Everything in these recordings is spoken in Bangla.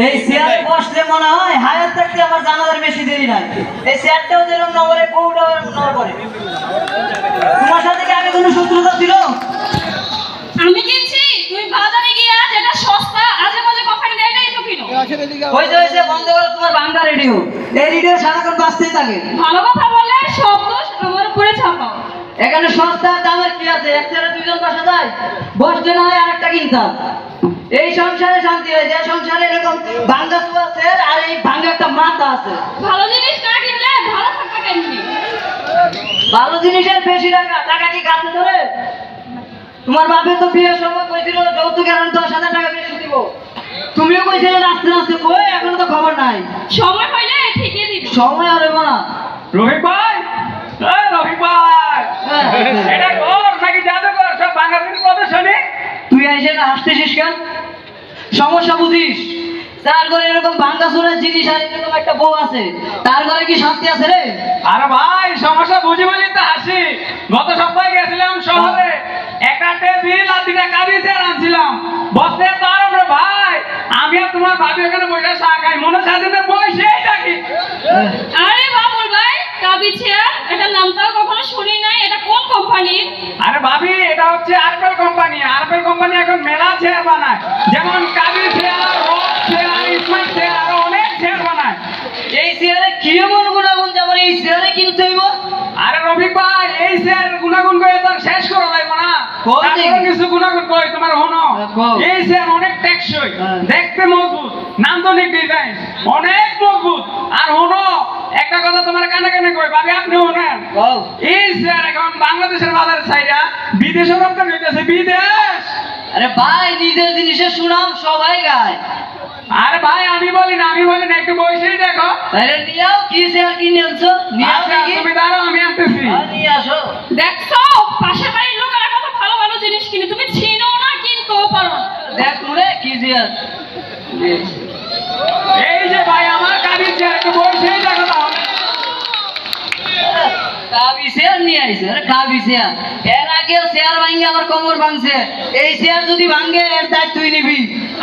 এই চেয়ারে বসলে মনে হয় হায়াত থাকতে আমার জানাজার বেশি দেরি নাই। এই চেয়ারটাও যেরকম নগরে বউটাও এরকম নগর করে। তোমার সাথে কি আগে কোনো শত্রুতা ছিল? আমি কিনছি, তুমি বাজারে গিয়া যেটা সস্তা আজে বাজে কোম্পানি দেয় এটাই তো কিনো। হয়েছে বন্ধ করো তোমার বাংলা রেডিও। এই রেডিও সারাক্ষণ বাজতেই থাকে। ভালো কথা বললে সব দোষ আমার উপরে চাপাও। এখানে সস্তা দামের কি আছে? এক চেয়ারে দুইজন বসা যায়, বসলে না হয় আরেকটা কিনতাম। এই সংসারে শান্তি হয় যে সংসারে এরকম ভাঙ্গা চুয়া আছে আর এই ভাঙ্গা একটা মাথা আছে। ভালো জিনিস না কিনলে ভালো থাকবে কেমনি? ভালো জিনিসের বেশি টাকা, টাকা কি গাছে ধরে? তোমার বাপে তো বিয়ের সময় কইছিল যৌতুকের 10,000 টাকা বেশি দিব, তুমিও কইছিলে নাচতে নাচতে, কই এখনো তো খবর নাই। সময় হইলে ঠিকই দিবি। সময় আর হইব না। রফিক ভাই, এই রফিক ভাই, এটা কর নাকি জাদুকর? সব বাঙালির প্রদর্শনী। তুই এসে না হাসতেছিস কেন? সমস্যা বুঝিস? তার ঘরে এরকম ভাঙ্গা চোরের জিনিস আর এরকম একটা বউ আছে, তার ঘরে কি শান্তি আছে রে? আরে ভাই, সমস্যা বুঝি বলি তো হাসি। গত সপ্তাহে গেছিলাম শহরে, একটা টেবিল আর 2টা কাঁদি চেয়ার আনছিলাম। বসতে পারো না ভাই, আমি আর তোমার ভাবি ওখানে বসে চা খাই, মনে স্বাধীনে বসেই থাকি। আরে বাবুল ভাই, কাবি চেয়ার, এটার নামটাও কখনো শুনি নাই। এটা কোন কোম্পানির? আরে ভাবি, এটা হচ্ছে আরপেল কোম্পানি। আরপেল কোম্পানি এখন মেলা চেয়ার বানায়, যেমন কাবি chair, rock chair, smart chair, আরো অনেক চেয়ার বানায়। এই চেয়ারে কি এমন গুণাগুণ যে আমার এই চেয়ারে কিনতে হইব? আরে রফিক ভাই, এই চেয়ার গুণাগুণ করে তো আর শেষ করা যাইব না। কই দেখি? তারপরে কিছু গুণাগুণ কই তোমার হনো। কই? এই চেয়ার অনেক টেকসই, হ্যাঁ। দেখতে মজবুত, নান্দনিক ডিজাইন, অনেক মজবুত। আর হনো, একটা কথা তোমার কানে কানে কই, ভাবি আপনি হনেন, কও। এই চেয়ার এখন বাংলাদেশের বাজারে ছাইরা বিদেশে রপ্তানি হইতেছে, বিদেশ। আরে ভাই, নিজের জিনিসের সুনাম সবাই গায়। আরে ভাই, আমি বলি না, একটু বসেই দেখো। আরে নিয়াও, কি চেয়ার কিনে আনছো? নিয়াও আচ্ছা, দেখি। তুমি দাঁড়াও, আমি আনতেছি। নিয়ে আসো। দেখছো, পাশের বাড়ির লোকেরা কত ভালো ভালো জিনিস কিনে, তুমি চিনো না, কিনতেও পারো না। দেখ মুরে কি চেয়ার। এই যে ভাই, আমার কাবির চেয়ার, একটু বসেই দেখো তাহলে। কাবি চেয়ার নিয়ে আইছে। আরে কাবি চেয়ার, এর আগেও চেয়ার ভাঙে আমার কোমর ভাঙছে। এই চেয়ার যদি ভাঙে এর দায়িত্ব তুই নিবি।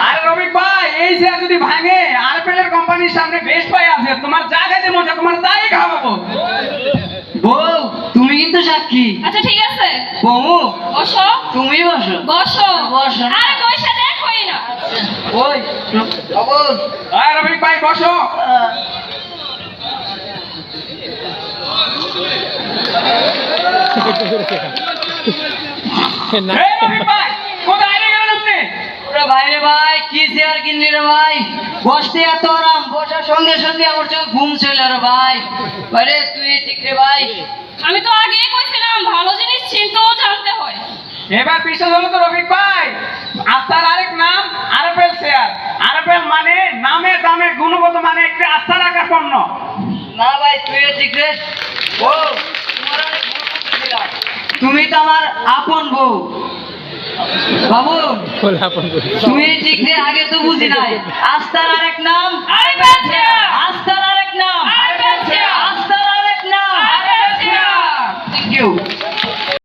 আরে রবিক ভাই, এই চেয়ার যদি ভাঙে, আরপেলের কোম্পানির সামনে বেস্ট পাই আছে, তোমার যা খাইতে মজা, তোমার তাই খাওয়াবো। বউ, তুমি কিন্তু সাক্ষী। আচ্ছা ঠিক আছে, বউ, বসো। তুমি বসো। বসো। বসো। আরে বসে দেখোই না। ওই খবর। আরে রবিক ভাই, বসো। এই রবিক ভাই, কোথায় গেলেন আপনি? ওরে ভাই রে ভাই, কি চেয়ার কিনলি রে ভাই? বসতে এত আরাম, বসার সঙ্গে সঙ্গে আমার চোখ ঘুম চলে রে ভাই। আরে তুই ঠিক রে ভাই। আমি তো আগেই কইছিলাম ভালো জিনিস চিনতেও জানতে হয়। এবার বিশ্বাস হলো তো রবিক ভাই, আস্থার আরেক নাম আরপেল চেয়ার। আরপেল মানে নামে দামে গুণগত মানে একটি আস্থা রাখার পণ্য। না ভাই, তুই ঠিক রে। বউ, তোমার অনেক ভুল বুঝতেছিলাম। তুমি তো আমার আপন বউ। বাবু, তুই ঠিক রে, আগে তো বুঝি নাই। আস্থার আরেক নাম আরপেল চেয়ার। আস্থার আরেক নাম আরপেল চেয়ার। আস্থার আরেক নাম। আরপেল চেয়ার। Thank you.